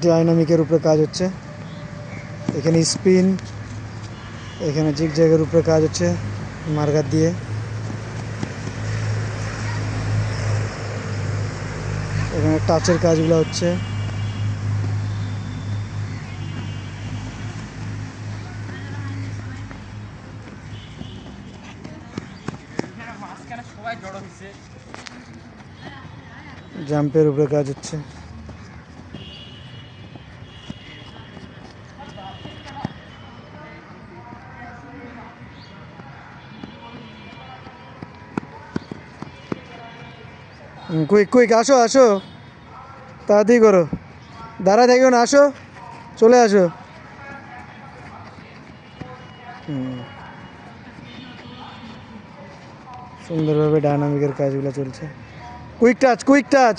ডাইনামিকের উপরে কাজ হচ্ছে। এখানে স্পিন, এখানে জিগজ্যাগের উপরে কাজ হচ্ছে মার্কার দিয়ে। এখানে টাচের কাজগুলো হচ্ছে। জাম্পের উপরে কাজ হচ্ছে। কুইক কুইক আসো আসো, তাড়াতাড়ি করো, দাঁড়া থাকিও না, আসো, চলে আসো। সুন্দরভাবে ডায়নামিকের কাজগুলো চলছে। Quick touch, quick touch.